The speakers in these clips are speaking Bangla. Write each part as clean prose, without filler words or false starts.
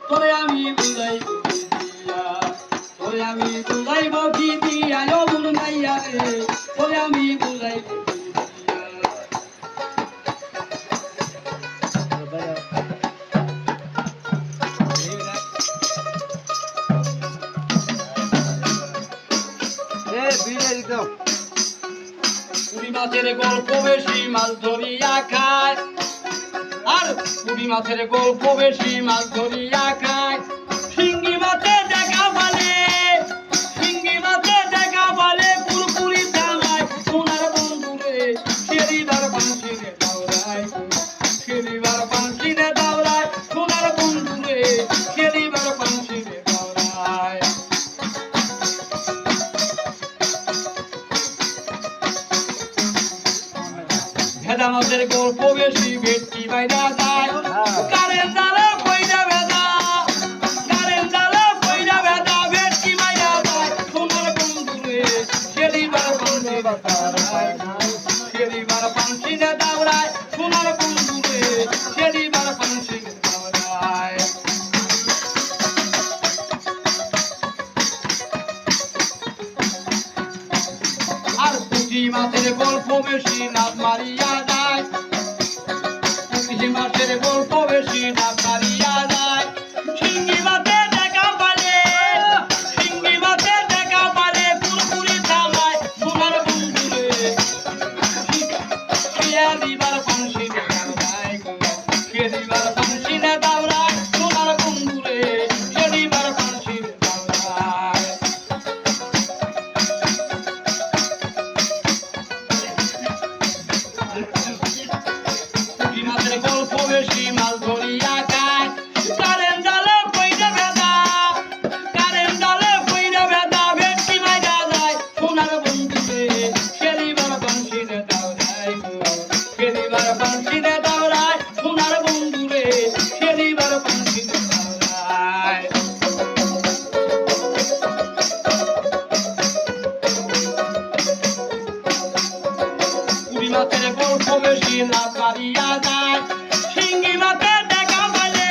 তোরে আমি বুঝাই তোরে আমি বুঝাইব কি দিয়া ও মন মাইয়া রে তোরে আমি বুঝাই পুরি মাছের গল্প বেশি মাছ ধরিয়া খায় আর পুরি মাছের গল্প বেশি মাছ ধরিয়া খায় শিঙ্গি মাছে দেখা বলে শিঙ্গি মাছে দেখা বলে পুরপুরি থামায় সোনার বন্ধুরে শেরিবার বাঁশিরে দাওরায় শেরিবার বাঁশিরে দাওরায় সোনার বন্ধুরে শেরিবার বাঁশিরে দাওরায় ভেদা মাছের গল্প বেশি ভেটকি বাইরা যায় কারেন্ট জালে পয়রা ভেদা কারেন্ট জালে পয়রা ভেদা ভেটকি বাইরা যায় সোনার বন্ধুরে শেরিবার বাঁশিরে দাওরায় শেরিবার বাঁশিরে দাওরায় সোনার বন্ধুরে শেরিবার বাঁশিরে দাওরায় আর পুঁটি মাছের গল্প বেশি নাচ মারিয়া যায় পুঁটি মাছের গল্প বেশি নাচ মারিয়া যায় শিঙ্গি মাছে দেখা পালে শিঙ্গি মাছে দেখা পালে পুরপুরি থামায় সোনার বন্ধুরে শেরিবার বাঁশিরে দাওরায় শেরিবার বাঁশিরে দাওরায় সোনার বন্ধুরে শেরিবার বাঁশিরে দাওরায় পুঁটি মাছের গল্প বেশি মাছ ধরিয়া খায় কারেন্ট জালে পয়রা ভেদা কারেন্ট জালে পয়রা ভেদা ভেটকি মাইরা যায় সোনার বন্ধুরে শেরিবার বাঁশিরে দাওরায় শেরিবার বাঁশিরে দাওরায় সোনার বন্ধুরে শেরিবার বাঁশিরে দাওরায় পুরি মাছের গল্প বেশি লাভ মারিয়া যায় শিঙ্গি মাছে দেখা বলে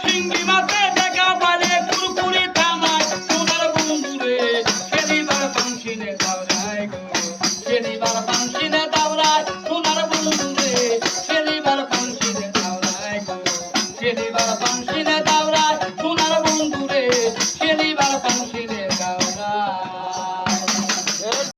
শিঙ্গি মাছে দেখা বলে পুরপুরি থামায় সোনার বন্ধুরে শেরিবার বাঁশিরে দাওরায় শেরিবার বাঁশিরে